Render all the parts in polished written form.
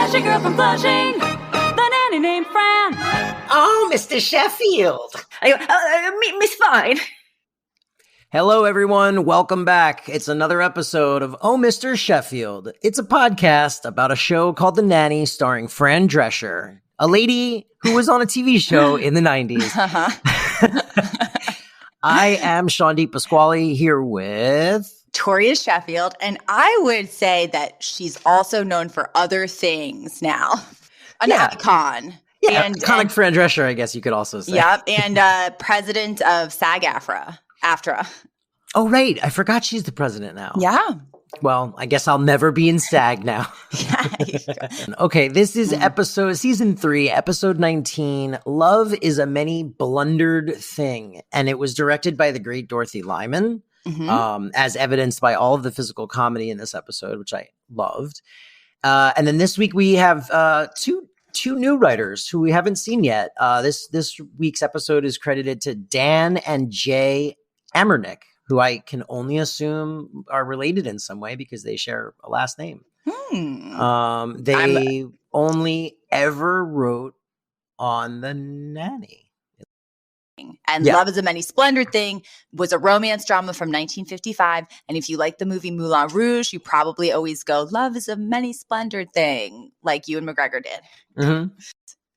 Flashy girl from Flushing, the nanny named Fran. Oh, Mr. Sheffield. Miss Fine. Hello, everyone. Welcome back. It's another episode of Oh, Mr. Sheffield. It's a podcast about a show called The Nanny starring Fran Drescher, a lady who was on a TV show in the 90s. I am Shawndeep Pasquale here with... Toria Sheffield, and I would say that she's also known for other things now. An icon. Yeah, iconic Fran Drescher, I guess you could also say. Yep, and president of SAG-AFTRA. Oh, right. I forgot she's the president now. Yeah. Well, I guess I'll never be in SAG now. Okay, this is season 3, episode 19, Love is a Many Blundered Thing. And it was directed by the great Dorothy Lyman, as evidenced by all of the physical comedy in this episode, which I loved. And then this week we have two new writers who we haven't seen yet. This week's episode is credited to Dan and Jay Amernick, who I can only assume are related in some way because they share a last name. They only ever wrote on The Nanny. And Love is a Many Splendid Thing was a romance drama from 1955. And if you like the movie Moulin Rouge, you probably always go, Love is a Many Splendid Thing, like Ewan McGregor did. Mm-hmm.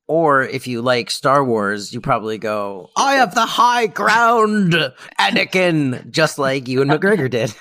Or if you like Star Wars, you probably go, I have the high ground, Anakin, just like Ewan McGregor did.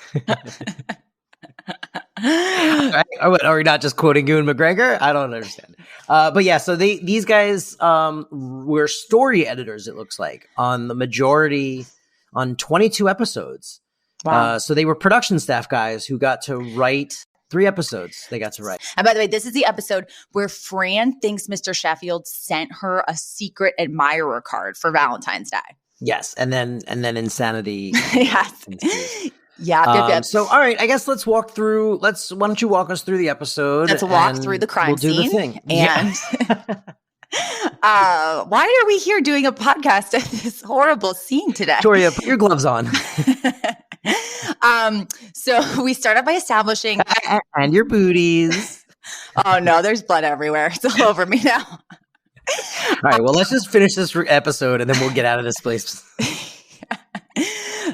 Right? Are we not just quoting Ewan McGregor? I don't understand. But yeah, so these guys were story editors, it looks like, on the majority, on 22 episodes. Wow. So they were production staff guys who got to write 3 episodes they got to write. And by the way, this is the episode where Fran thinks Mr. Sheffield sent her a secret admirer card for Valentine's Day. Yes. And then insanity. Yes. Yeah. So, all right, I guess let's walk through. Why don't you walk us through the episode? Let's walk through the crime scene. We'll do the thing. And why are we here doing a podcast at this horrible scene today? Toria, put your gloves on. So we start out by establishing and your booties. Oh no, there's blood everywhere. It's all over me now. All right, well, let's just finish this episode and then we'll get out of this place.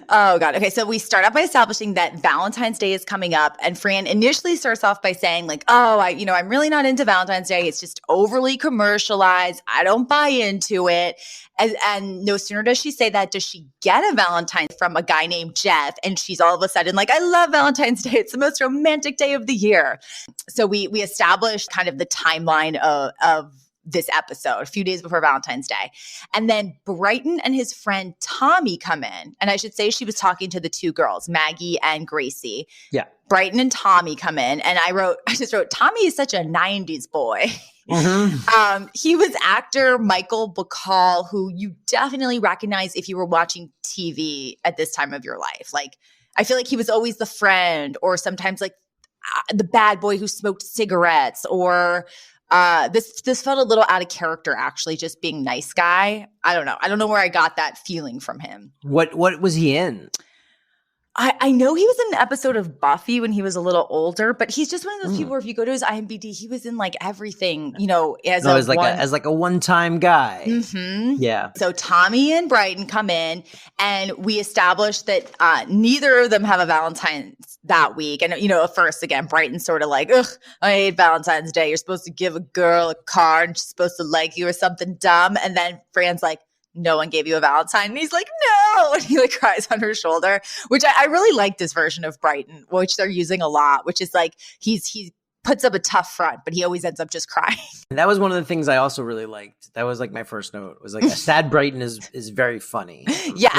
Oh God. Okay. So we start out by establishing that Valentine's Day is coming up, and Fran initially starts off by saying like, oh, I'm really not into Valentine's Day. It's just overly commercialized. I don't buy into it. And no sooner does she say that, does she get a Valentine from a guy named Jeff. And she's all of a sudden like, I love Valentine's Day. It's the most romantic day of the year. So we established kind of the timeline of this episode, a few days before Valentine's Day. And then Brighton and his friend Tommy come in. And I should say she was talking to the 2 girls, Maggie and Gracie. Yeah. Brighton and Tommy come in. And I just wrote, Tommy is such a 90s boy. Mm-hmm. He was actor Michael Bacall, who you definitely recognize if you were watching TV at this time of your life. Like, I feel like he was always the friend, or sometimes like the bad boy who smoked cigarettes, or this felt a little out of character, actually, just being nice guy. I don't know. I don't know where I got that feeling from him. What was he in? I know he was in an episode of Buffy when he was a little older, but he's just one of those people where if you go to his IMDb, he was in like everything, as like a one-time guy. Mm-hmm. Yeah. So Tommy and Brighton come in, and we establish that neither of them have a Valentine's that week. And, at first, again, Brighton's sort of like, ugh, I hate Valentine's Day. You're supposed to give a girl a card and she's supposed to like you or something dumb. And then Fran's like, no one gave you a Valentine. And he's like, no. And he like cries on her shoulder, which I really like this version of Brighton, which they're using a lot, which is like he puts up a tough front, but he always ends up just crying. And that was one of the things I also really liked. That was like my first note. It was like a sad Brighton is very funny. Yeah.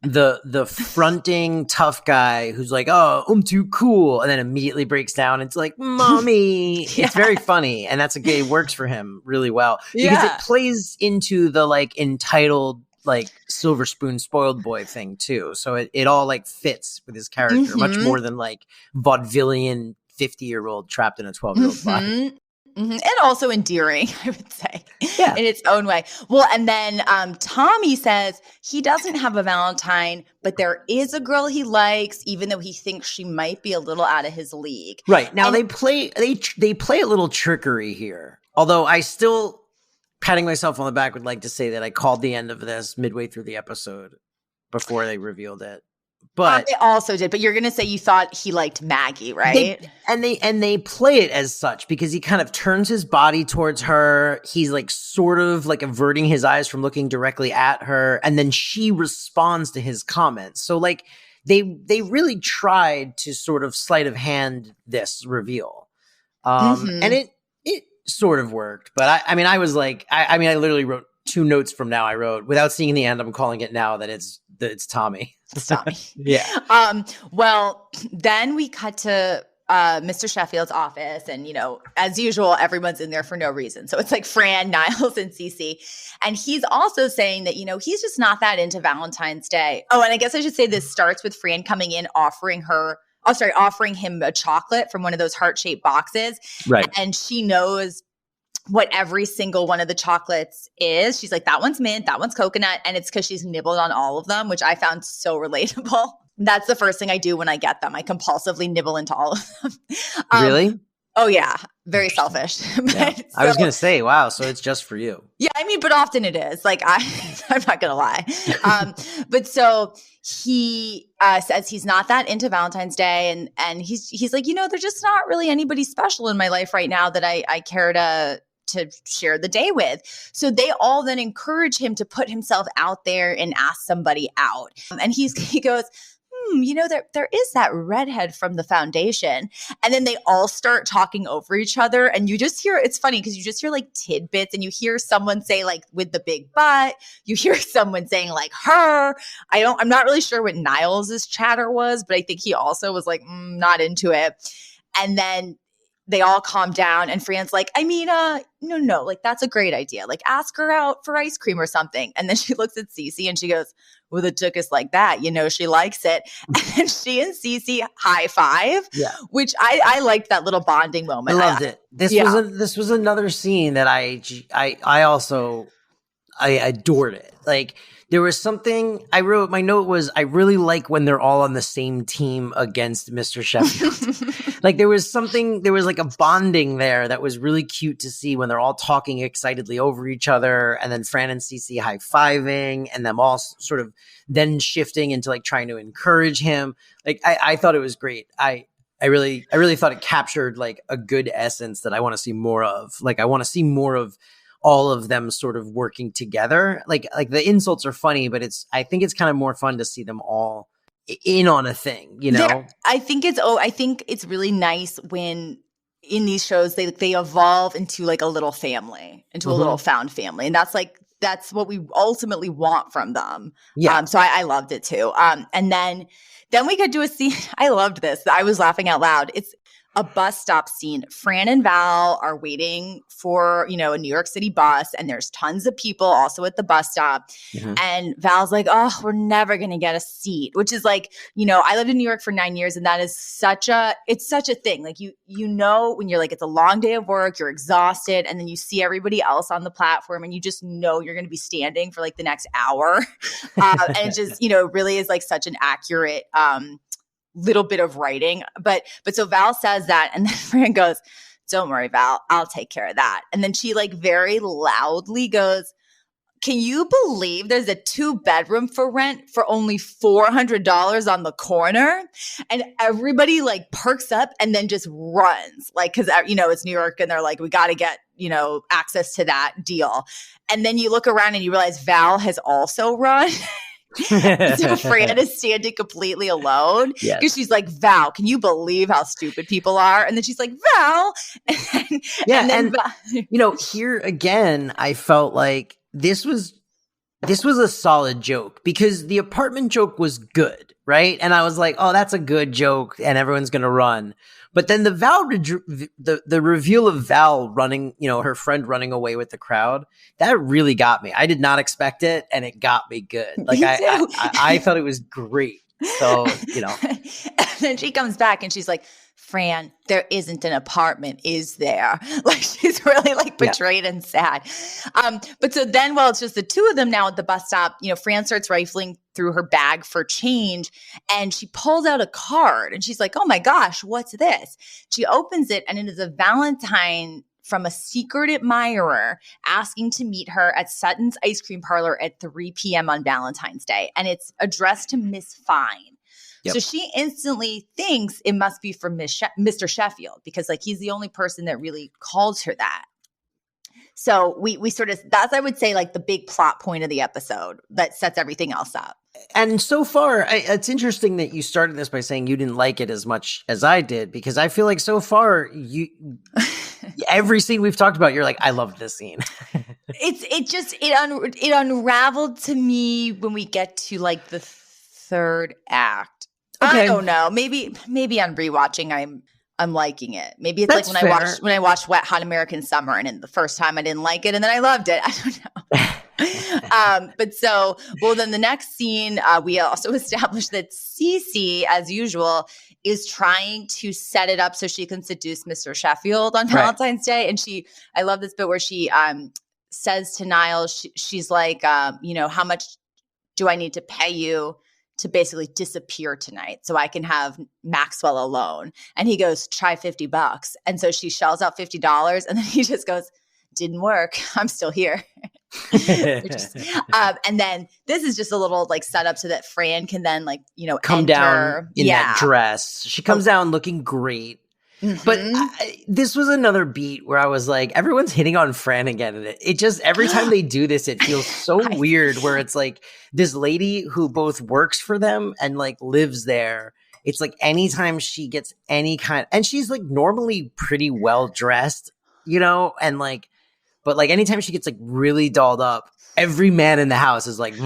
The fronting tough guy who's like, oh, I'm too cool, and then immediately breaks down. It's like, mommy. Yeah. It's very funny, and that's it works for him really well because it plays into the like entitled, like silver spoon spoiled boy thing too. So it all like fits with his character much more than like vaudevillian 50-year-old trapped in a 12-year-old body. And also endearing, I would say, Yeah. in its own way. Well, and then Tommy says he doesn't have a Valentine, but there is a girl he likes, even though he thinks she might be a little out of his league. Right. Now they play a little trickery here. Although I still, patting myself on the back, would like to say that I called the end of this midway through the episode before they revealed it. But I also did. But you're going to say you thought he liked Maggie, right? They play it as such because he kind of turns his body towards her. He's like sort of like averting his eyes from looking directly at her, and then she responds to his comments. So like they really tried to sort of sleight of hand this reveal, and it sort of worked. But I was like, I literally wrote 2 notes from now. I wrote, without seeing the end, I'm calling it now that it's Tommy. It's Tommy. Yeah. Well, then we cut to Mr. Sheffield's office, and as usual, everyone's in there for no reason. So it's like Fran, Niles, and Cece, and he's also saying that he's just not that into Valentine's Day. Oh, and I guess I should say this starts with Fran coming in, offering him a chocolate from one of those heart-shaped boxes, right? And she knows what every single one of the chocolates is. She's like, that one's mint, that one's coconut. And it's because she's nibbled on all of them, which I found so relatable. That's the first thing I do when I get them. I compulsively nibble into all of them. Really? Oh, yeah. Very selfish. Yeah. I was going to say, wow, so it's just for you. Yeah, but often it is. Like, I'm not going to lie. But so he says he's not that into Valentine's Day. And he's like, there's just not really anybody special in my life right now that I care to share the day with. So they all then encourage him to put himself out there and ask somebody out. And he goes, there is that redhead from the foundation. And then they all start talking over each other. And you just hear, it's funny because you just hear like tidbits, and you hear someone say like with the big butt, you hear someone saying like her. I'm not really sure what Niles's chatter was, but I think he also was like, not into it. And then they all calm down, and Fran's like, no, like that's a great idea. Like ask her out for ice cream or something. And then she looks at Cece and she goes, well, it took us like that. She likes it. And she and Cece high five, which I liked that little bonding moment. I loved it. This was another scene that I also adored it. Like there was something I wrote. My note was, I really like when they're all on the same team against Mr. Sheffield. Like there was like a bonding there that was really cute to see when they're all talking excitedly over each other, and then Fran and Cece high-fiving, and them all sort of then shifting into like trying to encourage him. Like I thought it was great. I really thought it captured like a good essence that I want to see more of. Like I want to see more of all of them sort of working together. Like the insults are funny, but I think it's kind of more fun to see them all in on a thing, I think it's really nice when in these shows they evolve into like a little family, into a little found family. And that's what we ultimately want from them. Yeah. So I loved it too. And then we could do a scene. I loved this. I was laughing out loud. It's a bus stop scene. Fran and Val are waiting for, a New York City bus, and there's tons of people also at the bus stop. Mm-hmm. And Val's like, oh, we're never going to get a seat, which is like, I lived in New York for 9 years, and that is such a thing. Like, when you're like, it's a long day of work, you're exhausted, and then you see everybody else on the platform, and you just know you're going to be standing for like the next hour. And it just, really is like such an accurate, little bit of writing. But so Val says that, and then Fran goes, don't worry, Val, I'll take care of that. And then she like very loudly goes, can you believe there's a 2-bedroom for rent for only $400 on the corner? And everybody like perks up and then just runs, like, because it's New York, and they're like, we got to get access to that deal. And then you look around and you realize Val has also run. So Fran is standing completely alone because she's like, Val, can you believe how stupid people are? And then she's like, Val. Here again, I felt like this was a solid joke because the apartment joke was good, right? And I was like, oh, that's a good joke, and everyone's gonna run. But then the reveal of Val running, her friend running away with the crowd, that really got me. I did not expect it, and it got me good. Like I thought it was great. So, And then she comes back and she's like, Fran, there isn't an apartment, is there? Like she's really like betrayed and sad. But so then, well, it's just the two of them now at the bus stop. You know, Fran starts rifling through her bag for change and she pulls out a card and she's like, oh my gosh, what's this? She opens it and it is a Valentine from a secret admirer asking to meet her at Sutton's Ice Cream Parlor at 3 p.m. on Valentine's Day. And it's addressed to Miss Fine. Yep. So she instantly thinks it must be from Mr. Sheffield because like he's the only person that really calls her that. So we sort of, that's I would say like the big plot point of the episode that sets everything else up. And so far, it's interesting that you started this by saying you didn't like it as much as I did, because I feel like so far every scene we've talked about, you're like, I loved this scene. It unraveled to me when we get to like the third act. Okay. I don't know. Maybe on rewatching, I'm liking it. Maybe it's That's like when I watched Wet Hot American Summer, and in the first time I didn't like it, and then I loved it. I don't know. But so, well, then the next scene, we also established that Cece, as usual, is trying to set it up so she can seduce Mr. Sheffield on Valentine's Day. And I love this bit where she says to Niles, she's like, you know, how much do I need to pay you to basically disappear tonight so I can have Maxwell alone? And he goes, try $50. And so she shells out $50 and then he just goes, didn't work. I'm still here. And then this is just a little like setup so that Fran can then like, you know, come enter. Down in that dress. She comes down looking great. Mm-hmm. But this was another beat where I was like, everyone's hitting on Fran again. And it just, every time they do this, it feels so weird where it's like this lady who both works for them and like lives there. It's like anytime she gets any kind, and she's like normally pretty well dressed, you know, and like, but like anytime she gets like really dolled up, every man in the house is like, she's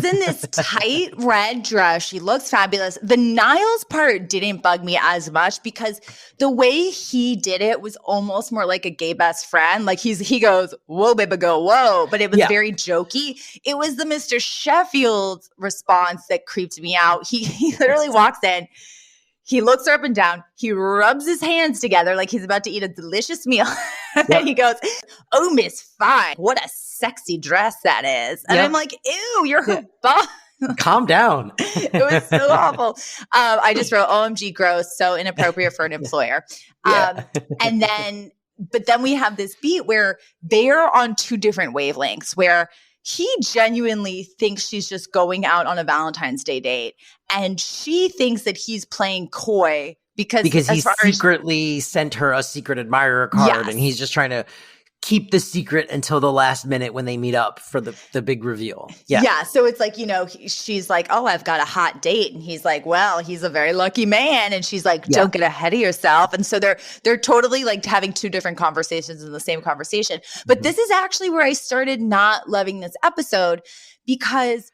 in this tight red dress. She looks fabulous. The Niles part didn't bug me as much because the way he did it was almost more like a gay best friend. Like he goes, whoa, baby, go, whoa. But it was very jokey. It was the Mr. Sheffield response that creeped me out. He literally walks in. He looks her up and down. He rubs his hands together like he's about to eat a delicious meal. And then he goes, oh, Miss Fine, what a sexy dress that is. And I'm like, ew, you're her boss. Calm down. It was so awful. I just wrote, OMG, gross, so inappropriate for an employer. And then, but then we have this beat where they're on two different wavelengths where he genuinely thinks she's just going out on a Valentine's Day date. And she thinks that he's playing coy because he secretly sent her a secret admirer card and he's just trying to keep the secret until the last minute when they meet up for the big reveal. Yeah. So it's like, you know, she's like, oh, I've got a hot date. And he's like, well, he's a very lucky man. And she's like, don't get ahead of yourself. And so they're totally like having two different conversations in the same conversation. But this is actually where I started not loving this episode because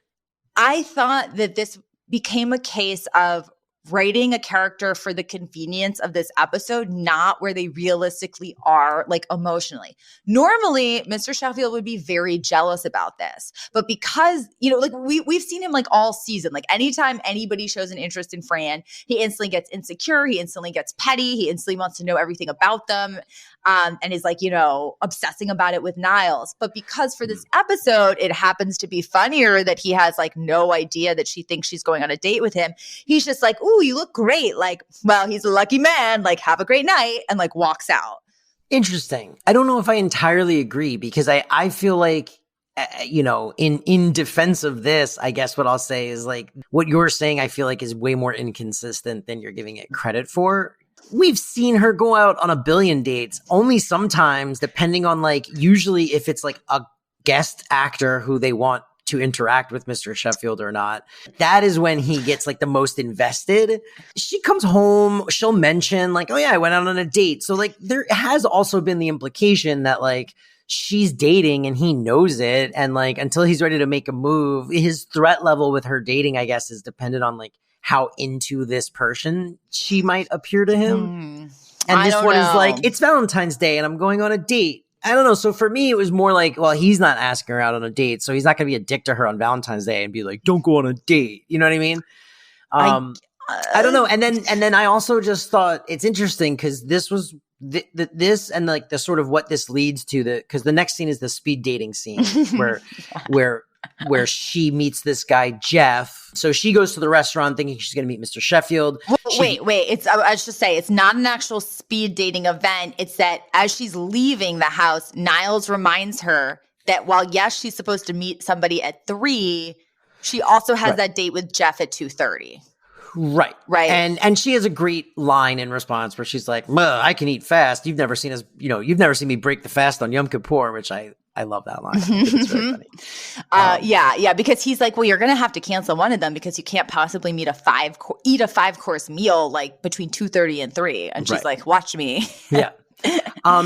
I thought that this became a case of writing a character for the convenience of this episode, not where they realistically are, like emotionally. Normally, Mr. Sheffield would be very jealous about this. But because, you know, like we've seen him like all season, like anytime anybody shows an interest in Fran, he instantly gets insecure, he instantly gets petty, he instantly wants to know everything about them. And is like, you know, obsessing about it with Niles. But because for this episode, it happens to be funnier that he has like no idea that she thinks she's going on a date with him. He's just like, ooh, you look great. Like, well, he's a lucky man. Like, have a great night. And like walks out. Interesting. I don't know if I entirely agree because I feel like, you know, in defense of this, I guess what I'll say is like what you're saying, I feel like is way more inconsistent than you're giving it credit for. We've seen her go out on a billion dates, only sometimes, depending on like, usually if it's like a guest actor who they want to interact with Mr. Sheffield or not, that is when he gets like the most invested. She comes home, she'll mention like, oh yeah, I went out on a date. So like there has also been the implication that like she's dating and he knows it. And like, until he's ready to make a move, his threat level with her dating, I guess, is dependent on like how into this person she might appear to him. And this one is like, it's Valentine's Day and I'm going on a date. I don't know. So for me, it was more like, well, he's not asking her out on a date. So he's not going to be a dick to her on Valentine's Day and be like, don't go on a date. You know what I mean? I don't know. And then I also just thought it's interesting because this was this and like the sort of what this leads to because the next scene is the speed dating scene where she meets this guy, Jeff. So she goes to the restaurant thinking she's going to meet Mr. Sheffield. Wait. I should say it's not an actual speed dating event. It's that as she's leaving the house, Niles reminds her that while, yes, she's supposed to meet somebody at 3, she also has that date with Jeff at 2:30. Right. And she has a great line in response where she's like, I can eat fast. You've never seen me break the fast on Yom Kippur, which I love that line. It's very funny. Yeah, because he's like, well, you're going to have to cancel one of them because you can't possibly eat a 5-course meal like between 2:30 and 3. And she's like, watch me. Yeah.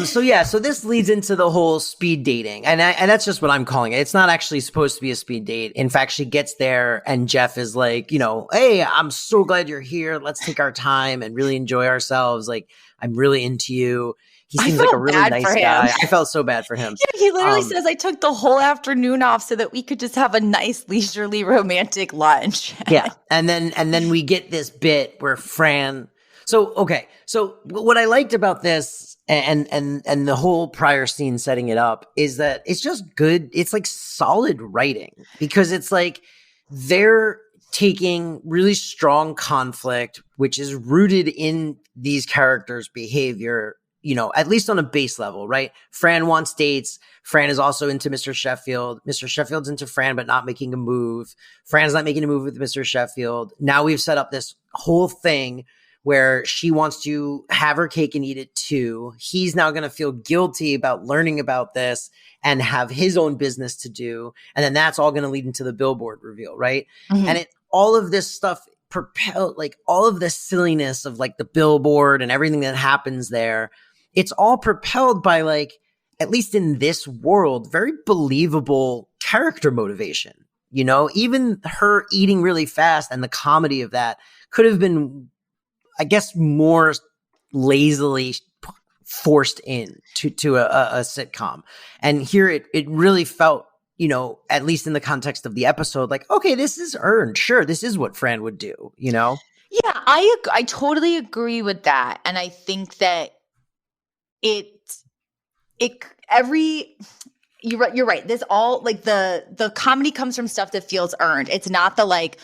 So this leads into the whole speed dating, and that's just what I'm calling it. It's not actually supposed to be a speed date. In fact, she gets there, and Jeff is like, hey, I'm so glad you're here. Let's take our time and really enjoy ourselves. Like, I'm really into you. He seems like a really nice guy. I felt so bad for him. Yeah, he literally says, I took the whole afternoon off so that we could just have a nice, leisurely, romantic lunch. Yeah, and then we get this bit where Fran. So what I liked about this. And the whole prior scene setting it up is that it's just good. It's like solid writing because it's like they're taking really strong conflict, which is rooted in these characters' behavior, at least on a base level, right? Fran wants dates. Fran is also into Mr. Sheffield. Mr. Sheffield's into Fran, but not making a move. Fran's not making a move with Mr. Sheffield. Now we've set up this whole thing where she wants to have her cake and eat it too. He's now going to feel guilty about learning about this and have his own business to do. And then that's all going to lead into the billboard reveal, right? Mm-hmm. And all of this stuff propelled, like all of the silliness of like the billboard and everything that happens there, it's all propelled by like, at least in this world, very believable character motivation. Even her eating really fast and the comedy of that could have been, I guess, more lazily forced in to a sitcom. And here it really felt, at least in the context of the episode, like, okay, this is earned. Sure, this is what Fran would do, Yeah, I totally agree with that. And I think that you're right. This all like the comedy comes from stuff that feels earned. It's not the like,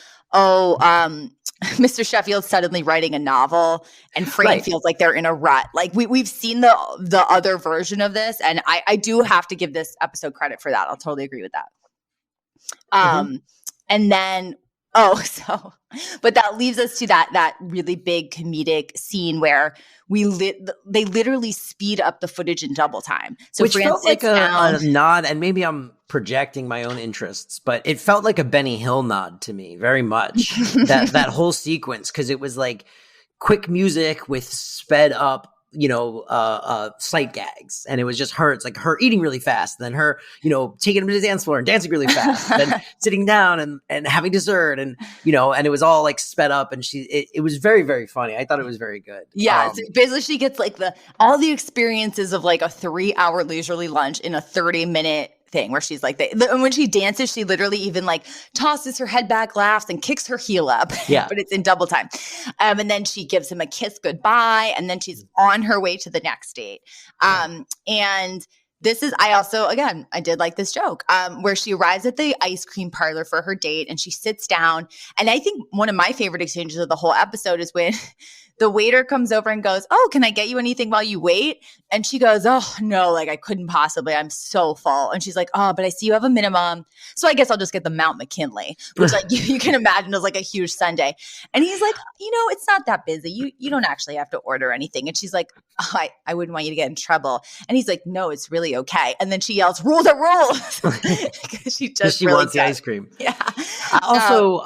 Mr. Sheffield suddenly writing a novel and Fran feels like they're in a rut. Like we've seen the other version of this, and I do have to give this episode credit for that. I'll totally agree with that. And then but that leaves us to that really big comedic scene where they literally speed up the footage in double time. So which Fran felt like a nod, and maybe I'm projecting my own interests, but it felt like a Benny Hill nod to me very much. that whole sequence, because it was like quick music with sped up sight gags, and it was just her. It's like her eating really fast, then her taking him to the dance floor and dancing really fast, then sitting down and having dessert, and and it was all like sped up, and it was very, very funny. I thought it was very good. Yeah, so basically she gets like all the experiences of like a 3-hour leisurely lunch in a 30-minute thing where she's like, and when she dances, she literally even like tosses her head back, laughs, and kicks her heel up. Yeah. But it's in double time. And then she gives him a kiss goodbye, and then she's on her way to the next date. And this is, I did like this joke, where she arrives at the ice cream parlor for her date and she sits down. And I think one of my favorite exchanges of the whole episode is when the waiter comes over and goes, "Oh, can I get you anything while you wait?" And she goes, "Oh, no, like I couldn't possibly. I'm so full." And she's like, "Oh, but I see you have a minimum. So I guess I'll just get the Mount McKinley," which like you can imagine is like a huge sundae. And he's like, "It's not that busy. You don't actually have to order anything." And she's like, "Oh, I wouldn't want you to get in trouble." And he's like, "No, it's really okay." And then she yells, "Rule the rules." Because she really wants the ice cream. Yeah. Also,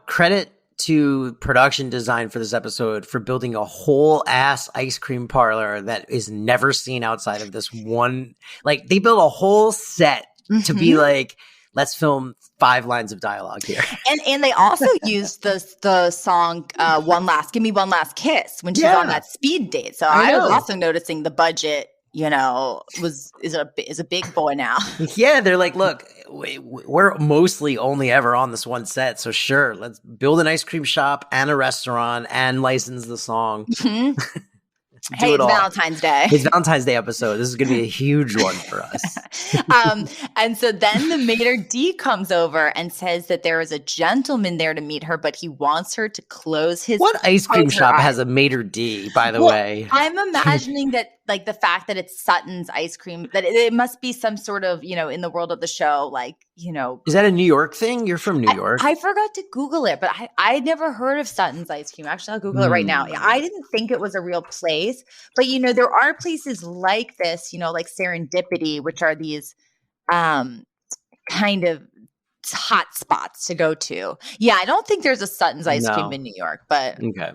credit to production design for this episode for building a whole ass ice cream parlor that is never seen outside of this one. Like they built a whole set to be like, let's film 5 lines of dialogue here. And they also used the song Give Me One Last Kiss when she's on that speed date. So I was also noticing the budget is a big boy now. Yeah, they're like, look, we're mostly only ever on this one set, so sure, let's build an ice cream shop and a restaurant and license the song. Mm-hmm. Hey, it's Valentine's Day. It's Valentine's Day episode. This is going to be a huge one for us. And so then the maitre d' comes over and says that there is a gentleman there to meet her, but he wants her to close his. What ice cream shop has a maitre d', by the way? I'm imagining that, like, the fact that it's Sutton's ice cream, that it must be some sort of, in the world of the show, like, Is that a New York thing? You're from New York. I forgot to Google it, but I'd never heard of Sutton's ice cream. Actually, I'll Google it right now. I didn't think it was a real place, but there are places like this, like Serendipity, which are these kind of hot spots to go to. Yeah, I don't think there's a Sutton's ice cream in New York, but okay.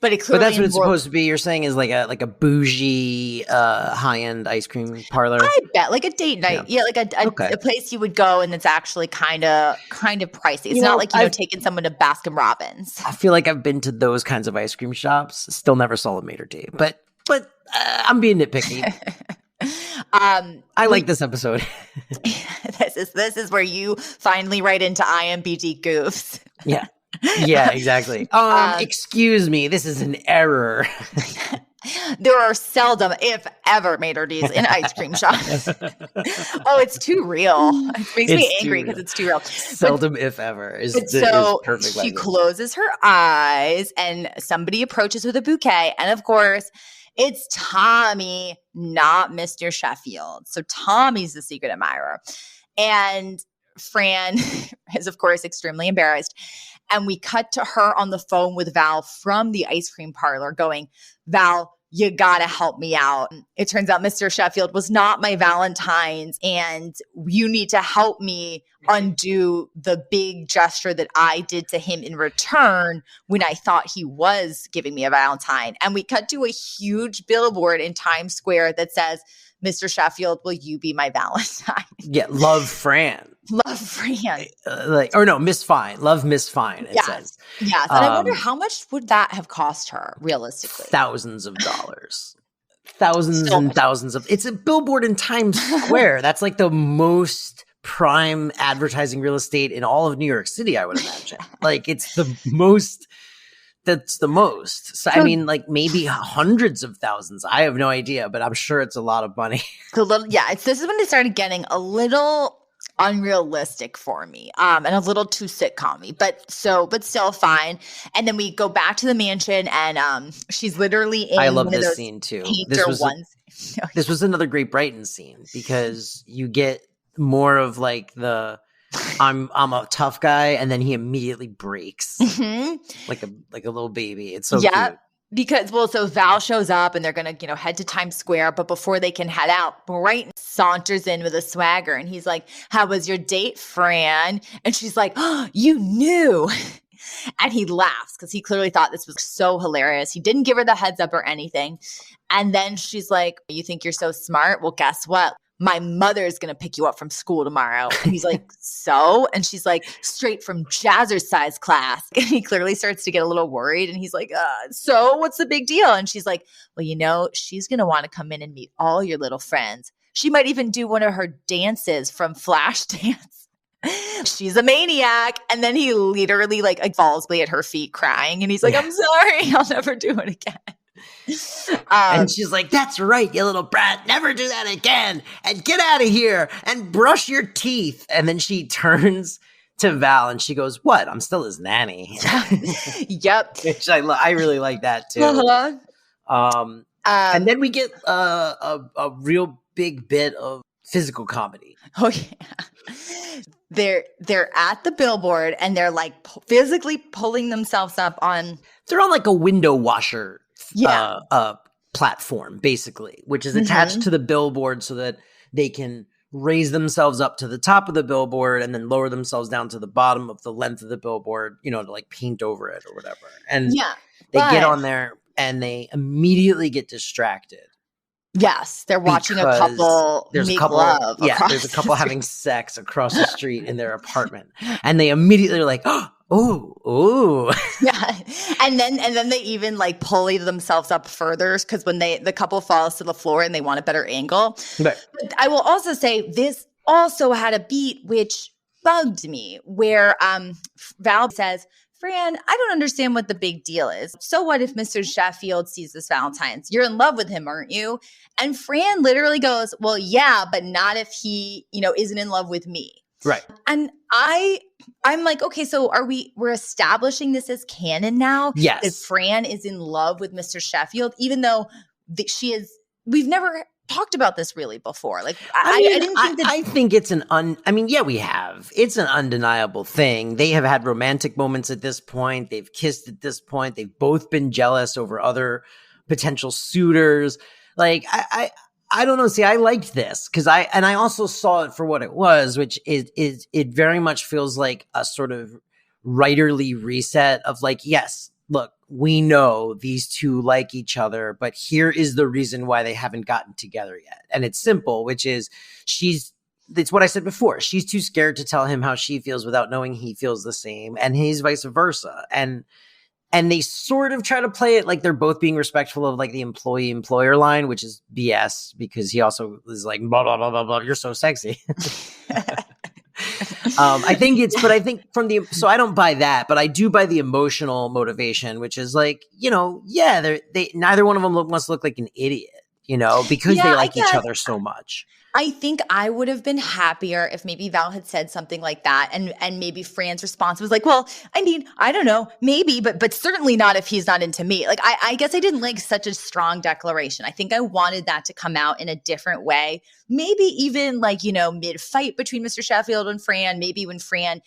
But it clearly that's what it's supposed to be. You're saying is like a bougie, high-end ice cream parlor. I bet, like a date night. Yeah, like a place you would go, and it's actually kind of pricey. It's not like taking someone to Baskin Robbins. I feel like I've been to those kinds of ice cream shops. Still never saw a maitre d', but I'm being nitpicky. I like this episode. This is where you finally write into IMBD goofs. Yeah. Yeah, exactly. Excuse me, this is an error. There are seldom, if ever, maitre d's in ice cream shops. Oh, it's too real. It makes me angry because it's too real. Seldom, if ever, is perfect. She closes her eyes, and somebody approaches with a bouquet, and of course, it's Tommy, not Mr. Sheffield. So Tommy's the secret admirer, and Fran is, of course, extremely embarrassed. And we cut to her on the phone with Val from the ice cream parlor going, Val, you gotta help me out. It turns out Mr. Sheffield was not my Valentine's, and you need to help me undo the big gesture that I did to him in return when I thought he was giving me a Valentine. And we cut to a huge billboard in Times Square that says, Mr. Sheffield, will you be my Valentine? Yeah, love Fran. Love Fran. Miss Fine. Love Miss Fine, it says. Yes. And I wonder how much would that have cost her, realistically? Thousands of dollars. Thousands of. It's a billboard in Times Square. That's like the most prime advertising real estate in all of New York City, I would imagine. Like, it's the most. That's the most. So, I mean, like, maybe hundreds of thousands. I have no idea, but I'm sure it's a lot of money. This is when it started getting a little unrealistic for me, and a little too sitcom-y, but still fine. And then we go back to the mansion, and she's literally in. I love this scene too. This was another Great Brighton scene, because you get more of like the I'm a tough guy, and then he immediately breaks like a little baby. It's so cute. Because, so Val shows up, and they're going to, head to Times Square. But before they can head out, Brighton saunters in with a swagger. And he's like, how was your date, Fran? And she's like, oh, you knew. And he laughs because he clearly thought this was so hilarious. He didn't give her the heads up or anything. And then she's like, you think you're so smart? Well, guess what? My mother's going to pick you up from school tomorrow. And he's like, so? And she's like, straight from jazzercise class. And he clearly starts to get a little worried. And he's like, so what's the big deal? And she's like, well, she's going to want to come in and meet all your little friends. She might even do one of her dances from Flashdance. She's a maniac. And then he literally falls at her feet crying. And he's like, I'm sorry. I'll never do it again. And she's like, that's right, you little brat, never do that again, and get out of here and brush your teeth. And then she turns to Val and she goes, what? I'm still his nanny. Yep. Which I really like that too. And then we get a real big bit of physical comedy. Oh yeah. They're at the billboard, and they're physically pulling themselves up on. They're on a window washer platform, basically, which is attached to the billboard so that they can raise themselves up to the top of the billboard and then lower themselves down to the bottom of the length of the billboard, to paint over it or whatever. And they get on there and they immediately get distracted. Yes, they're watching a couple make love. Yeah, there's a couple having sex across the street in their apartment. And they immediately are like, oh, Ooh. Yeah. And then they even like pulley themselves up further because when the couple falls to the floor and they want a better angle. Right. But I will also say this also had a beat which bugged me where Val says, Fran, I don't understand what the big deal is. So what if Mr. Sheffield sees this Valentine's? You're in love with him, aren't you? And Fran literally goes, well, yeah, but not if he, isn't in love with me. Right. And I'm like, okay, so we're establishing this as canon now? Yes. That Fran is in love with Mr. Sheffield, even though we've never talked about this really before. Like, I didn't think that. I think it's we have. It's an undeniable thing. They have had romantic moments at this point. They've kissed at this point. They've both been jealous over other potential suitors. Like, I don't know. See, I liked this because I also saw it for what it was, which is it very much feels like a sort of writerly reset of like, yes, look, we know these two like each other, but here is the reason why they haven't gotten together yet. And it's simple, which is it's what I said before. She's too scared to tell him how she feels without knowing he feels the same, and he's vice versa. And they sort of try to play it like they're both being respectful of like the employee-employer line, which is BS because he also is like, blah, blah, blah, blah, blah, you're so sexy. I think so I don't buy that, but I do buy the emotional motivation, which is like, they neither one of them must look like an idiot, because they like each other so much. I think I would have been happier if maybe Val had said something like that, and maybe Fran's response was like, well, I mean, I don't know, maybe, but certainly not if he's not into me. Like, I guess I didn't like such a strong declaration. I think I wanted that to come out in a different way. Maybe even like, mid-fight between Mr. Sheffield and Fran, maybe when Fran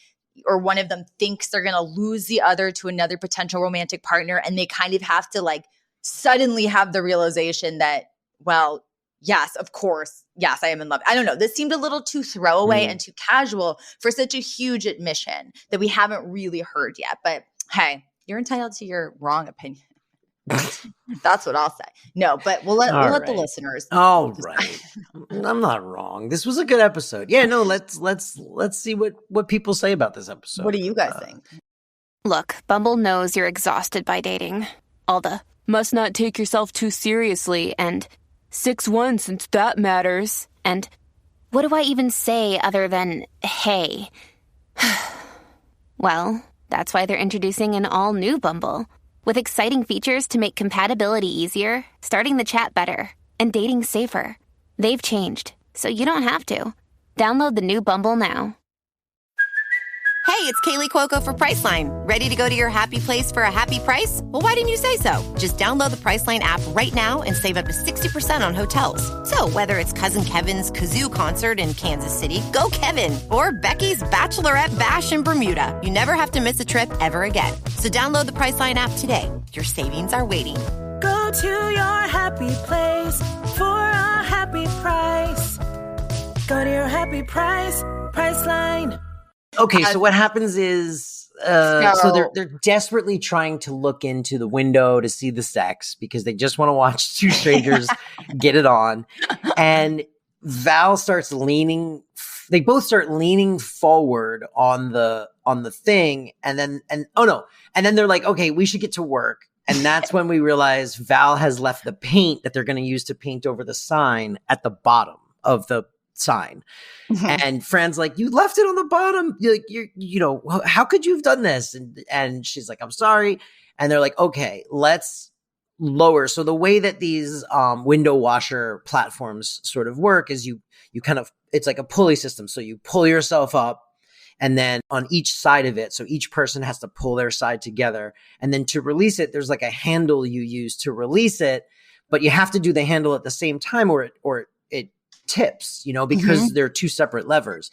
or one of them thinks they're going to lose the other to another potential romantic partner, and they kind of have to like suddenly have the realization that, well, yes, of course. Yes, I am in love. I don't know. This seemed a little too throwaway and too casual for such a huge admission that we haven't really heard yet. But hey, you're entitled to your wrong opinion. That's what I'll say. No, but we'll let the listeners. All right. I'm not wrong. This was a good episode. Yeah, no, let's see what people say about this episode. What do you guys think? Look, Bumble knows you're exhausted by dating. All the must not take yourself too seriously and 6'1" since that matters. And what do I even say other than, hey? Well, that's why they're introducing an all-new Bumble with exciting features to make compatibility easier, starting the chat better, and dating safer. They've changed, so you don't have to. Download the new Bumble now. Hey, it's Kaylee Cuoco for Priceline. Ready to go to your happy place for a happy price? Well, why didn't you say so? Just download the Priceline app right now and save up to 60% on hotels. So whether it's Cousin Kevin's Kazoo Concert in Kansas City, go Kevin, or Becky's Bachelorette Bash in Bermuda, you never have to miss a trip ever again. So download the Priceline app today. Your savings are waiting. Go to your happy place for a happy price. Go to your happy price, Priceline. Okay, so what happens is, so they're desperately trying to look into the window to see the sex because they just want to watch two strangers get it on. And Val starts leaning. They both start leaning forward on the thing, and then they're like, okay, we should get to work. And that's when we realize Val has left the paint that they're going to use to paint over the sign at the bottom of the sign. And Fran's like, you left it on the bottom. How could you have done this? And she's like, I'm sorry. And they're like, okay, let's lower. So the way that these window washer platforms sort of work is you kind of, it's like a pulley system. So you pull yourself up, and then on each side of it, so each person has to pull their side together. And then to release it, there's like a handle you use to release it, but you have to do the handle at the same time or it tips, because they're two separate levers.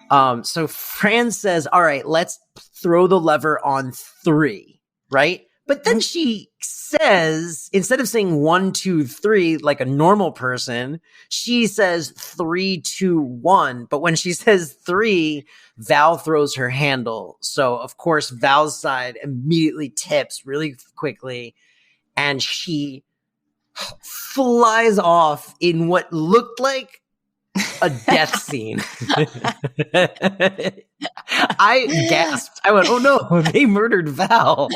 So Fran says, all right, let's throw the lever on 3, right? But then she says, instead of saying 1, 2, 3, like a normal person, she says 3, 2, 1. But when she says 3, Val throws her handle. So of course, Val's side immediately tips really quickly, and she flies off in what looked like a death scene. I gasped. I went, oh no, they murdered Val.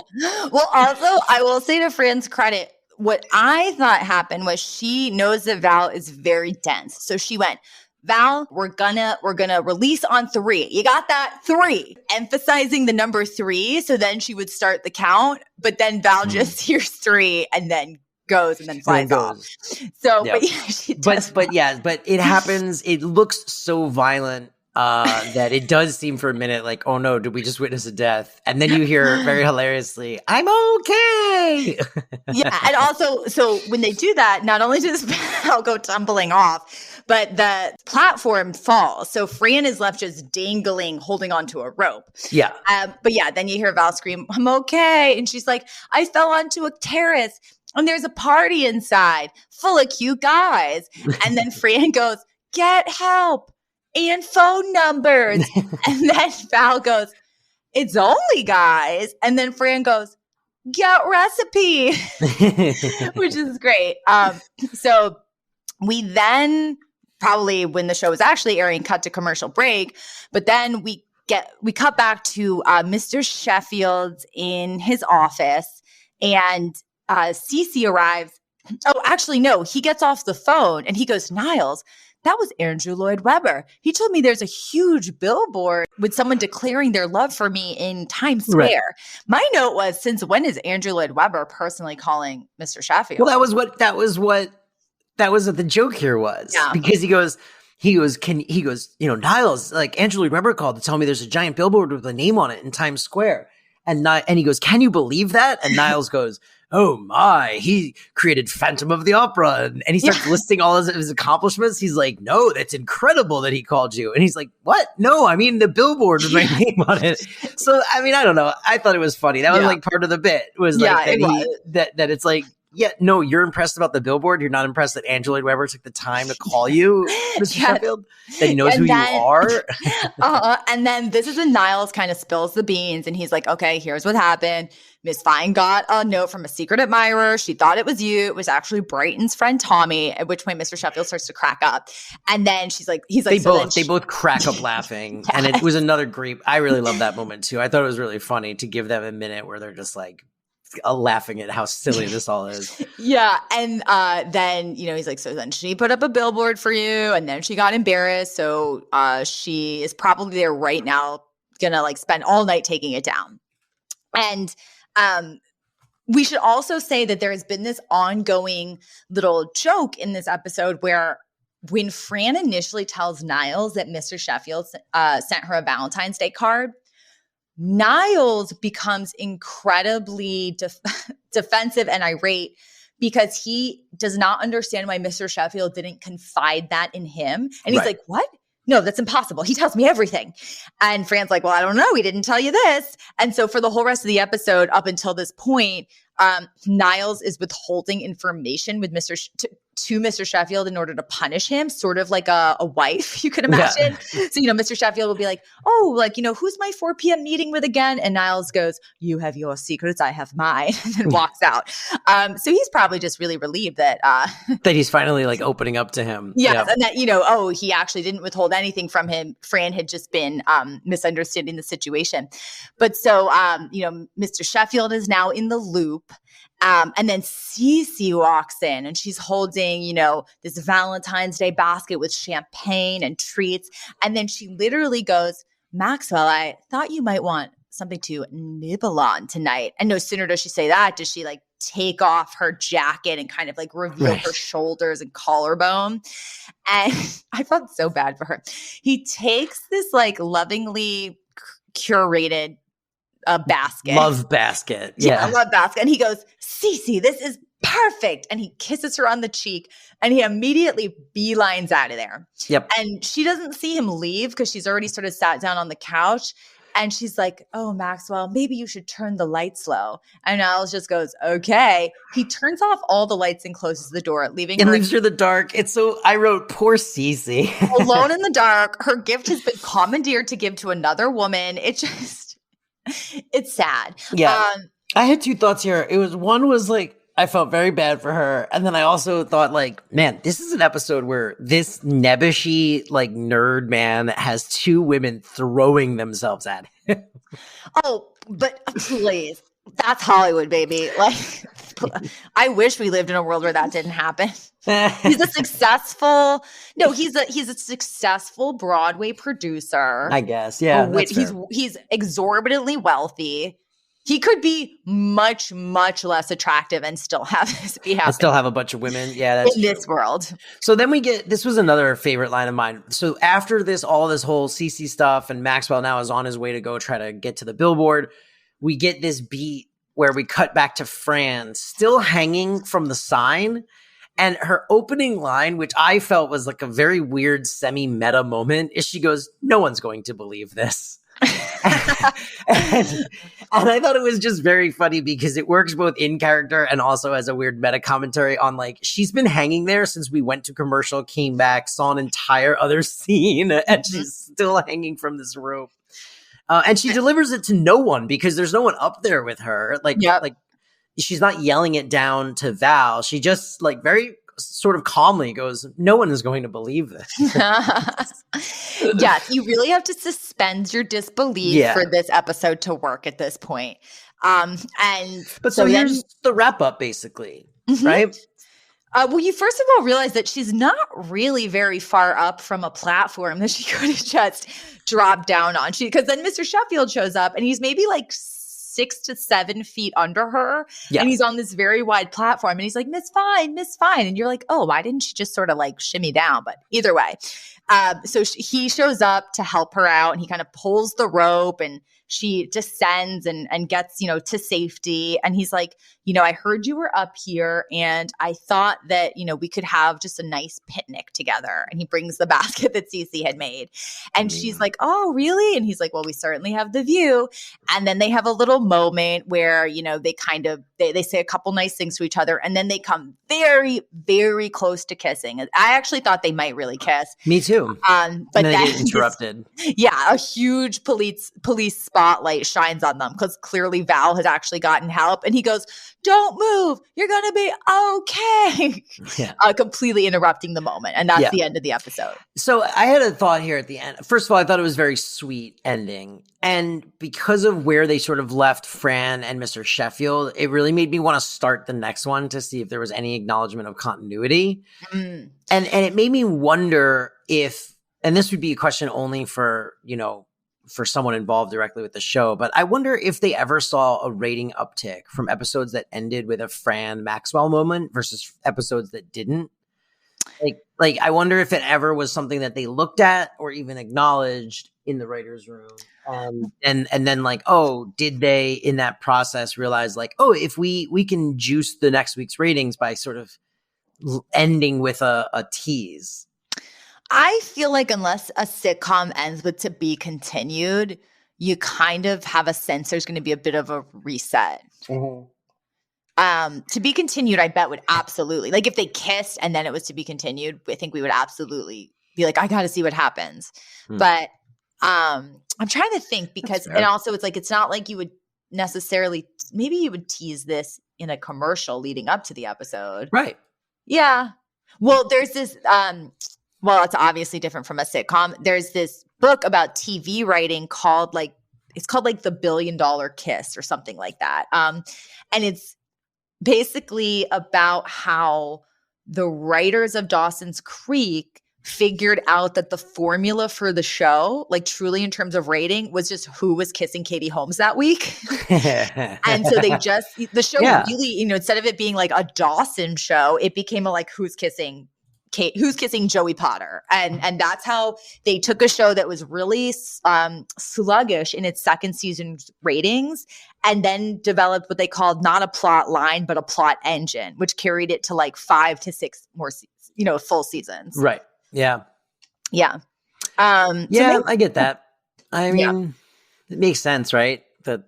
Well, also, I will say to Fran's credit, what I thought happened was she knows that Val is very dense. So she went, Val, we're gonna release on 3. You got that? 3. Emphasizing the number 3. So then she would start the count, but then Val just hears 3 and then goes and then flies off. So, yeah. but yeah, she does. But it happens. It looks so violent that it does seem for a minute like, oh no, did we just witness a death? And then you hear very hilariously, I'm okay. Yeah. And also, so when they do that, not only does Val go tumbling off, but the platform falls. So Fran is left just dangling, holding onto a rope. Yeah. But yeah, then you hear Val scream, I'm okay. And she's like, I fell onto a terrace and there's a party inside full of cute guys. And then Fran goes, get help and phone numbers. And then Val goes, it's only guys. And then Fran goes, get recipe, which is great. So we then probably when the show was actually airing, cut to commercial break, but then we cut back to Mr. Sheffield in his office, and Cece arrives. Oh, actually, no, he gets off the phone and he goes, Niles, that was Andrew Lloyd Webber. He told me there's a huge billboard with someone declaring their love for me in Times Square. Right. My note was, since when is Andrew Lloyd Webber personally calling Mr. Sheffield? Well, that was what the joke here was. Yeah. Because he goes, Niles, like Andrew Lloyd Webber called to tell me there's a giant billboard with a name on it in Times Square. And he goes, can you believe that? And Niles goes, oh my, he created Phantom of the Opera. And he starts listing all his accomplishments. He's like, no, that's incredible that he called you. And he's like, what? No, I mean the billboard with my name on it. So, I mean, I don't know. I thought it was funny. That was like part of the bit was like that it's like, yeah, no, you're impressed about the billboard. You're not impressed that Andrew Lloyd Webber took the time to call you, Mr. Sheffield, that he knows who you are. And then this is when Niles kind of spills the beans and he's like, okay, here's what happened. Miss Fine got a note from a secret admirer. She thought it was you. It was actually Brighton's friend Tommy, at which point Mr. Sheffield starts to crack up. And then they both crack up laughing. Yes. And it was another great, I really love that moment too. I thought it was really funny to give them a minute where they're just like, laughing at how silly this all is. Yeah. And then, he's like, so then she put up a billboard for you and then she got embarrassed. So she is probably there right now, gonna like spend all night taking it down. And we should also say that there has been this ongoing little joke in this episode where when Fran initially tells Niles that Mr. Sheffield sent her a Valentine's Day card, Niles becomes incredibly defensive and irate because he does not understand why Mr. Sheffield didn't confide that in him. And he's like, what? No, that's impossible. He tells me everything. And Fran's like, well, I don't know. He didn't tell you this. And so for the whole rest of the episode up until this point, Niles is withholding information with to Mr. Sheffield in order to punish him, sort of like a wife, you could imagine. Yeah. So, Mr. Sheffield will be like, oh, like, who's my 4 p.m. meeting with again? And Niles goes, you have your secrets, I have mine, and then walks out. So he's probably just really relieved that that he's finally like opening up to him. Yes, yeah. And that, he actually didn't withhold anything from him. Fran had just been misunderstanding the situation. But so, Mr. Sheffield is now in the loop. And then Cece walks in and she's holding, this Valentine's Day basket with champagne and treats. And then she literally goes, Maxwell, I thought you might want something to nibble on tonight. And no sooner does she say that, does she like take off her jacket and kind of like reveal her shoulders and collarbone. And I felt so bad for her. He takes this like lovingly curated basket. Love basket. Yeah. Love basket. And he goes, Cece, this is perfect. And he kisses her on the cheek and he immediately beelines out of there. Yep. And she doesn't see him leave because she's already sort of sat down on the couch. And she's like, oh, Maxwell, maybe you should turn the lights low. And Niles just goes, okay. He turns off all the lights and closes the door, leaves her in the dark. I wrote, poor Cece. Alone in the dark. Her gift has been commandeered to give to another woman. It's sad. Yeah. I had 2 thoughts here. One was like, I felt very bad for her. And then I also thought, like, man, this is an episode where this nebbishy, like, nerd man has two women throwing themselves at him. Oh, but please. That's Hollywood, baby. Like, I wish we lived in a world where that didn't happen. He's a successful Broadway producer. I guess. Yeah. He's exorbitantly wealthy. He could be much, much less attractive and still have this be happening. And still have a bunch of women. Yeah, that's in this world. So then this was another favorite line of mine. So after all this whole CC stuff, and Maxwell now is on his way to go try to get to the billboard, we get this beat where we cut back to Fran still hanging from the sign. And her opening line, which I felt was like a very weird semi-meta moment, is she goes, "No one's going to believe this." and I thought it was just very funny because it works both in character and also as a weird meta commentary on, like, she's been hanging there since we went to commercial, came back, saw an entire other scene, and she's still hanging from this rope. And she delivers it to no one because there's no one up there with her. Like she's not yelling it down to Val. She just, like, very sort of calmly goes, "No one is going to believe this." Yes, you really have to suspend your disbelief for this episode to work at this point. But so here's the wrap up, basically, right? Well, you first of all realize that she's not really very far up from a platform that she could have just dropped down on. Because then Mr. Sheffield shows up and he's maybe like 6 to 7 feet under her. Yeah. And he's on this very wide platform and he's like, Miss Fine. And you're like, oh, why didn't she just sort of like shimmy down? But either way. So he shows up to help her out and he kind of pulls the rope and she descends and gets, to safety. And he's like, I heard you were up here and I thought that, we could have just a nice picnic together. And he brings the basket that Cece had made. And she's like, oh, really? And he's like, well, we certainly have the view. And then they have a little moment where, they kind of, they say a couple nice things to each other. And then they come very, very close to kissing. I actually thought they might really kiss. Me too. But then they get interrupted. A huge police spotlight shines on them because clearly Val has actually gotten help. And he goes, "Don't move. You're going to be okay." Yeah. Completely interrupting the moment. And that's the end of the episode. So I had a thought here at the end. First of all, I thought it was a very sweet ending. And because of where they sort of left Fran and Mr. Sheffield, it really made me want to start the next one to see if there was any acknowledgement of continuity. And it made me wonder if, and this would be a question only for, for someone involved directly with the show, but I wonder if they ever saw a rating uptick from episodes that ended with a Fran Maxwell moment versus episodes that didn't. Like I wonder if it ever was something that they looked at or even acknowledged in the writer's room. And then like, oh, did they in that process realize like, oh, if we can juice the next week's ratings by sort of ending with a tease. I feel like unless a sitcom ends with "to be continued," you kind of have a sense there's going to be a bit of a reset. Mm-hmm. To be continued, I bet would absolutely, like if they kissed and then it was to be continued, I think we would absolutely be like, I got to see what happens. But I'm trying to think because, and also it's like, it's not like you would necessarily, maybe you would tease this in a commercial leading up to the episode. Right. Yeah. Well, there's this, well, it's obviously different from a sitcom. There's this book about TV writing called The $1 Billion Kiss or something like that. And it's basically about how the writers of Dawson's Creek figured out that the formula for the show, like truly in terms of rating, was just who was kissing Katie Holmes that week. And so the show really, instead of it being like a Dawson show, it became a like who's kissing Joey Potter. And that's how they took a show that was really sluggish in its second season ratings and then developed what they called not a plot line, but a plot engine, which carried it to like 5 to 6 more, full seasons. Right. Yeah. Yeah. I get that. I mean, it makes sense, right? That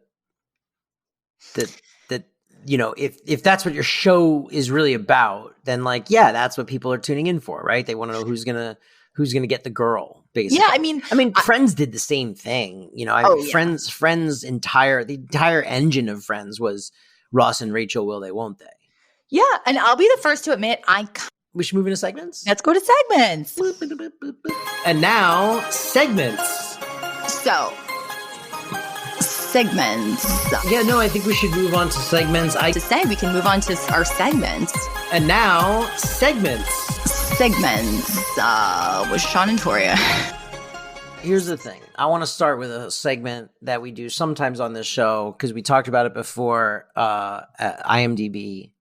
if that's what your show is really about, then like, that's what people are tuning in for, right? They want to know who's gonna get the girl, basically. Yeah, I mean, Friends did the same thing. Friends, the entire engine of Friends was Ross and Rachel, will they, won't they? Yeah, and I'll be the first to admit We should move into segments. let's go to segments. And now, segments. So, segments. Yeah, no, I think we should move on to segments. To say we can move on to our segments. And now, segments. Segments with Sean and Toria. Here's the thing. I want to start with a segment that we do sometimes on this show because we talked about it before IMDb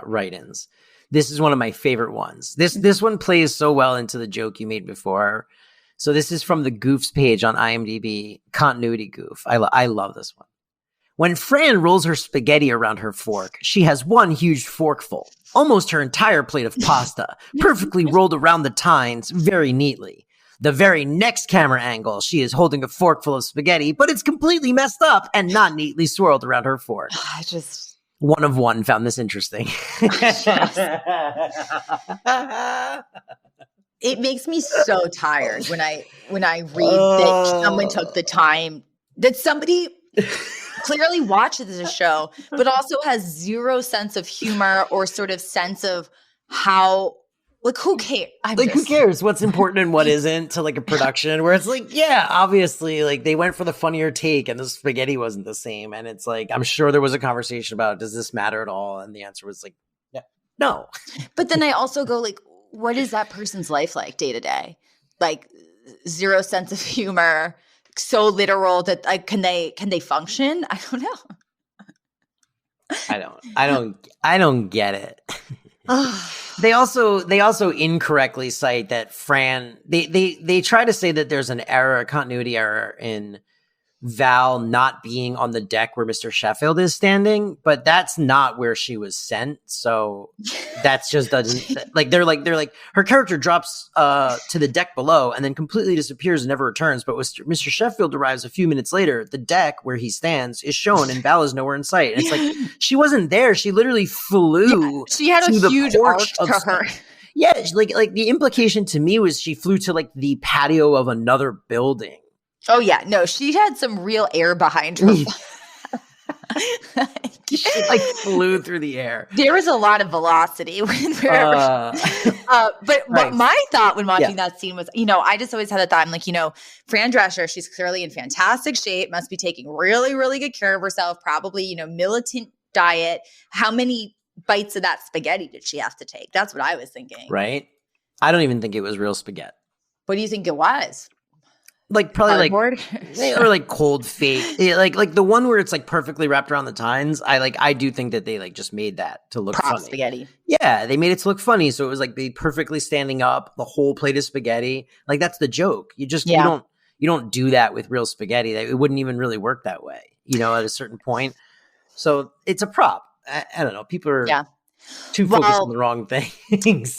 write-ins. This is one of my favorite ones. This one plays so well into the joke you made before. So this is from the Goofs page on IMDb, continuity goof. I love this one. When Fran rolls her spaghetti around her fork, she has one huge forkful, almost her entire plate of pasta, perfectly rolled around the tines very neatly. The very next camera angle, she is holding a fork full of spaghetti, but it's completely messed up and not neatly swirled around her fork. I just... One of one found this interesting. It makes me so tired when I read that someone took the time, that somebody clearly watches the show, but also has zero sense of humor or sort of sense of how, like, who cares? Who cares what's important and what isn't to like a production where it's like, yeah, obviously, like they went for the funnier take and the spaghetti wasn't the same. And it's like, I'm sure there was a conversation about, does this matter at all? And the answer was like, yeah, no. But then I also go like, what is that person's life like day to day? Like zero sense of humor, so literal that like, can they function? I don't know. I don't get it. They also incorrectly cite that Fran, they try to say that there's an error, a continuity error in Val not being on the deck where Mr. Sheffield is standing, but that's not where she was sent. So that's just doesn't like they're like her character drops to the deck below and then completely disappears and never returns. But Mr. Sheffield arrives a few minutes later. The deck where he stands is shown and Val is nowhere in sight. And it's like she wasn't there. She literally flew. Yeah, she had a huge arc to her. Yeah, like the implication to me was she flew to like the patio of another building. Oh, yeah. No, she had some real air behind her. She like flew through the air. There was a lot of velocity when we were. But my thought when watching that scene was, I just always had a thought. I'm like, Fran Drescher, she's clearly in fantastic shape, must be taking really, really good care of herself, probably, militant diet. How many bites of that spaghetti did she have to take? That's what I was thinking. Right. I don't even think it was real spaghetti. What do you think it was? Like probably cardboard? Or like cold fake, like the one where it's like perfectly wrapped around the tines. I do think that they like just made that to look funny. Spaghetti. Yeah, they made it to look funny, so it was like they perfectly standing up, the whole plate of spaghetti. Like that's the joke. You just you don't do that with real spaghetti. It wouldn't even really work that way. At a certain point. So it's a prop. I don't know. People are too focused on the wrong things.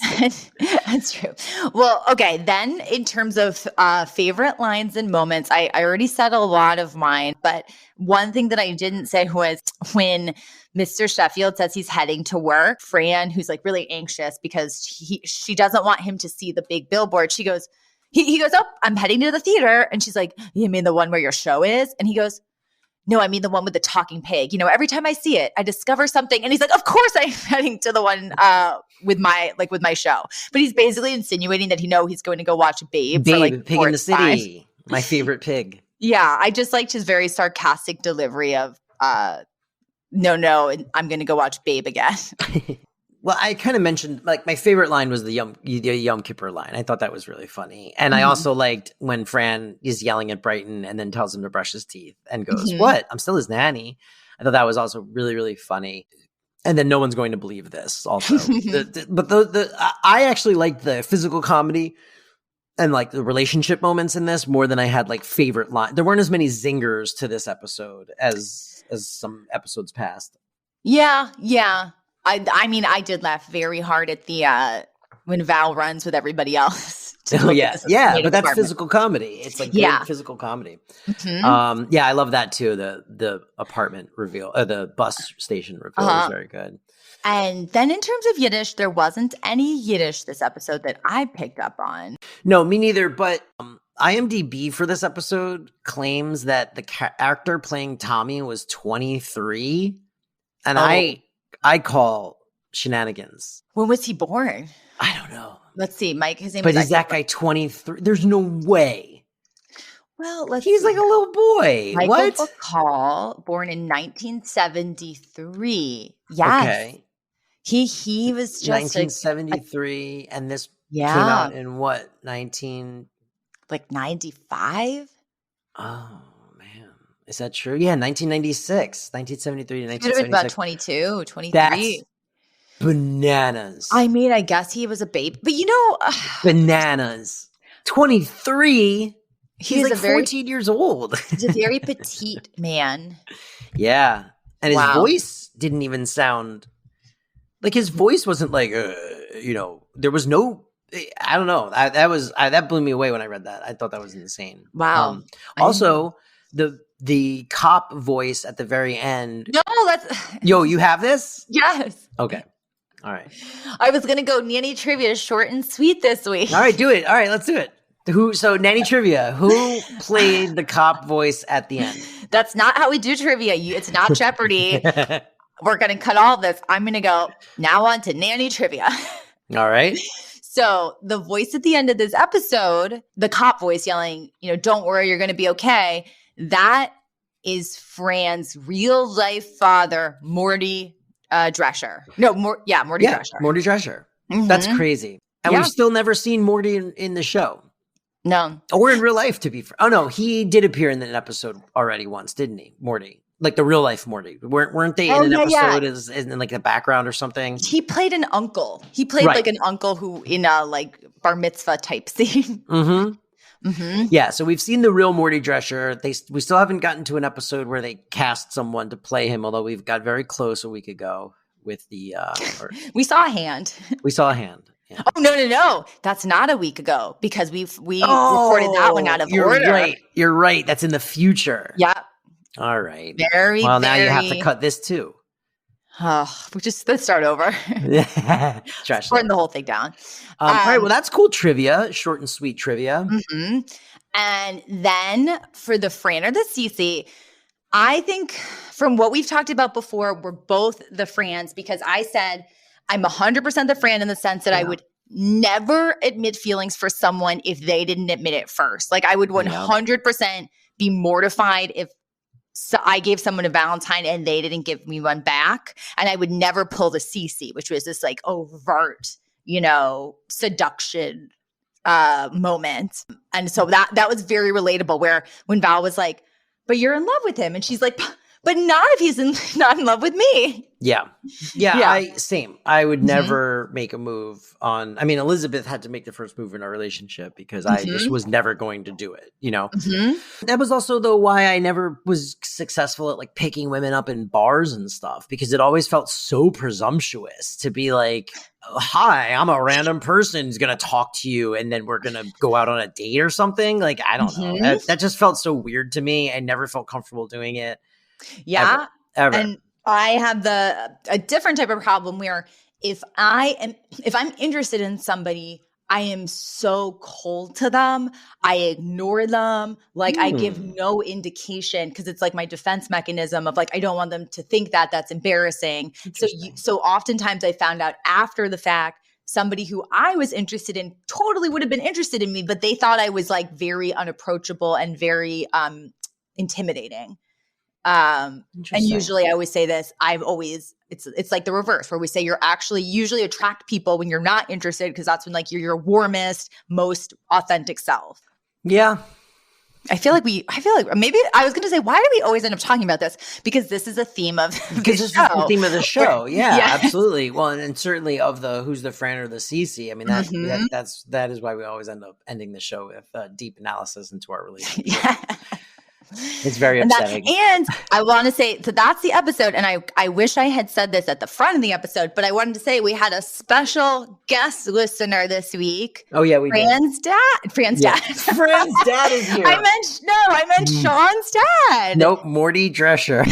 That's true. Well, okay. Then in terms of favorite lines and moments, I already said a lot of mine, but one thing that I didn't say was when Mr. Sheffield says he's heading to work, Fran, who's like really anxious because she doesn't want him to see the big billboard. She goes, he goes, oh, I'm heading to the theater. And she's like, you mean the one where your show is? And he goes, no, I mean the one with the talking pig. Every time I see it, I discover something. And he's like, of course I'm heading to the one with my show. But he's basically insinuating that he's going to go watch Babe for like Pig in the City. My favorite pig. Yeah, I just liked his very sarcastic delivery of no, I'm going to go watch Babe again. Well, I kind of mentioned, like, my favorite line was the Yom Kippur line. I thought that was really funny. And I also liked when Fran is yelling at Brighton and then tells him to brush his teeth and goes, what? I'm still his nanny. I thought that was also really, really funny. And then no one's going to believe this also. I actually liked the physical comedy and, like, the relationship moments in this more than I had, like, favorite line. There weren't as many zingers to this episode as some episodes past. Yeah. I mean, I did laugh very hard at the when Val runs with everybody else. Oh yeah, but that's physical comedy. It's like good physical comedy. Mm-hmm. I love that too. The apartment reveal, the bus station reveal was very good. And then in terms of Yiddish, there wasn't any Yiddish this episode that I picked up on. No, me neither. But IMDb for this episode claims that the actor playing Tommy was 23, and I call shenanigans. When was he born? I don't know. Let's see. Mike, his name But was is that guy 23? There's no way. Well, let's He's see. like a little boy. Michael What? Bacall, born in 1973. Yes. Okay. He was just 1973, and this came Yeah. out in what? 19? like 95. Oh, man. Is that true? Yeah, 1996. 1973 to He would have been about 1976. 22, 23. That's bananas. I mean, I guess he was a baby, but Bananas. 23? He's like a very 14 years old. he's a very petite man. Yeah. And his Wow. voice didn't even sound like his voice wasn't like, there was no, I don't know. That blew me away when I read that. I thought that was insane. Wow. Also, the cop voice at the very end. No, that's Yo, you have this? yes. Okay. All right. I was gonna go nanny trivia short and sweet this week. All right, do it. All right, let's do it. So nanny trivia. Who played the cop voice at the end? That's not how we do trivia. It's not Jeopardy. We're gonna cut all this. I'm gonna go now on to nanny trivia. All right. So the voice at the end of this episode, the cop voice yelling, don't worry, you're gonna be okay. That is Fran's real life father, Morty Drescher. No, Morty Drescher. Morty Drescher. Mhm. That's crazy. And Yeah. we've still never seen Morty in the show. No. Or in real life, to be fair. Oh, no, he did appear in an episode already once, didn't he? Morty. Like the real life Morty. Weren't they in an episode as in like the background or something? He played an uncle. He played Right. like an uncle who in a like bar mitzvah type scene. Mm-hmm. Mm-hmm. Yeah, so we've seen the real Morty Drescher. We still haven't gotten to an episode where they cast someone to play him, although we've got very close a week ago with the We saw a hand. we saw a hand. Yeah. Oh no. That's not a week ago because we recorded that one out of You're order. right. You're right. That's in the future. Yeah. All right. Very, Well, now very, you have to cut this too. Let's start over. Trash. Burn the whole thing down. All right. Well, that's cool trivia. Short and sweet trivia. Mhm. And then for the Fran or the Cece, I think from what we've talked about before, we're both the Frans because I said I'm 100% the Fran in the sense that I would never admit feelings for someone if they didn't admit it first. Like I would 100% be mortified if I gave someone a Valentine and they didn't give me one back. And I would never pull the Cece, which was this like overt, seduction moment. And so that was very relatable where when Val was like, but you're in love with him. And she's like, but not if he's not in love with me. Yeah. Same. I would never make a move on. I mean, Elizabeth had to make the first move in our relationship because I just was never going to do it. That was also though why I never was successful at like picking women up in bars and stuff because it always felt so presumptuous to be like, hi, I'm a random person who's going to talk to you and then we're going to go out on a date or something. Like, I don't know. That just felt so weird to me. I never felt comfortable doing it. Yeah. Ever. And I have a different type of problem where if I'm interested in somebody, I am so cold to them. I ignore them. Like I give no indication because it's like my defense mechanism of like, I don't want them to think that that's embarrassing. So oftentimes I found out after the fact, somebody who I was interested in totally would have been interested in me, but they thought I was like very unapproachable and very intimidating. And usually I always say this, it's like the reverse where we say you're actually usually attract people when you're not interested because that's when like you're your warmest, most authentic self. Yeah. I feel like maybe I was going to say, why do we always end up talking about this? Because this is a theme of because this is the theme of the show. Yeah, Yeah. absolutely. Well, and certainly of the who's the Fran or the Cece. I mean, that is why we always end up ending the show with deep analysis into our relationship. Yeah. It's very upsetting. And I want to say, so that's the episode. And I wish I had said this at the front of the episode, but I wanted to say we had a special guest listener this week. Oh, yeah, we Fran's did. dad. Fran's dad. Fran's dad is here. I meant Sean's dad. Nope, Morty Drescher.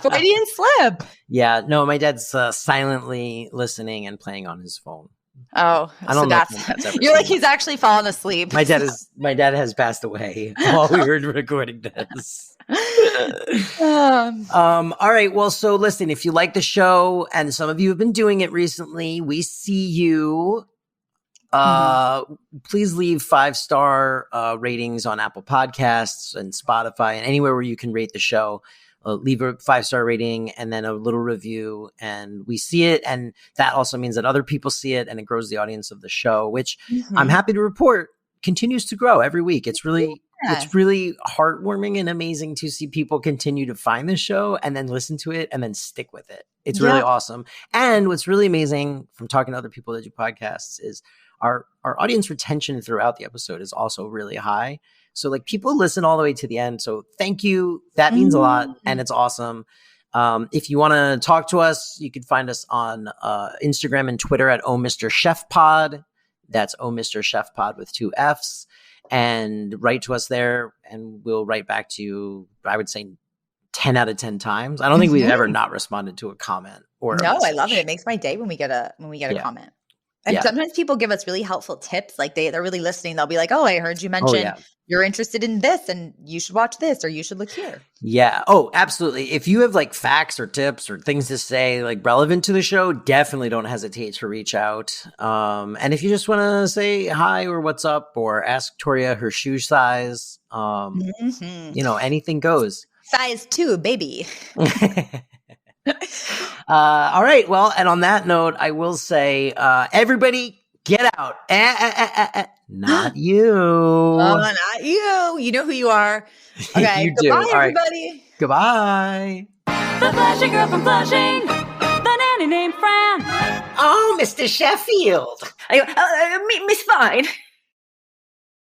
Freudian slip. Yeah, no, my dad's silently listening and playing on his phone. Oh, I don't so know if my dad's ever you're like seen he's actually fallen asleep. My dad has passed away while we were recording this. All right. Well, so listen, if you like the show, and some of you have been doing it recently, we see you. Please leave 5-star ratings on Apple Podcasts and Spotify and anywhere where you can rate the show. Leave a 5-star rating and then a little review, and we see it. And that also means that other people see it, and it grows the audience of the show, which I'm happy to report continues to grow every week. It's really heartwarming and amazing to see people continue to find the show and then listen to it and then stick with it. It's really awesome. And what's really amazing from talking to other people that do podcasts is our audience retention throughout the episode is also really high. So like people listen all the way to the end. So thank you. That means a lot, and it's awesome. If you want to talk to us, you can find us on Instagram and Twitter at Oh Mr. Chef Pod. That's Oh Mr. Chef Pod with 2 F's. And write to us there, and we'll write back to you, I would say 10 out of 10 times. I don't think we've ever not responded to a comment or a message. I love it. It makes my day when we get a comment. And sometimes people give us really helpful tips. Like they're really listening. They'll be like, oh, I heard you mention you're interested in this and you should watch this or you should look here. Yeah. Oh, absolutely. If you have like facts or tips or things to say like relevant to the show, definitely don't hesitate to reach out. And if you just want to say hi or what's up or ask Toria her shoe size, anything goes. Size 2, baby. All right. Well, and on that note, I will say, everybody get out. Not you. Oh, not you. You know who you are. Okay. You goodbye, do. All everybody. Right. Goodbye. The Flushing girl from Flushing, the nanny named Fran. Oh, Mr. Sheffield. Miss Fine.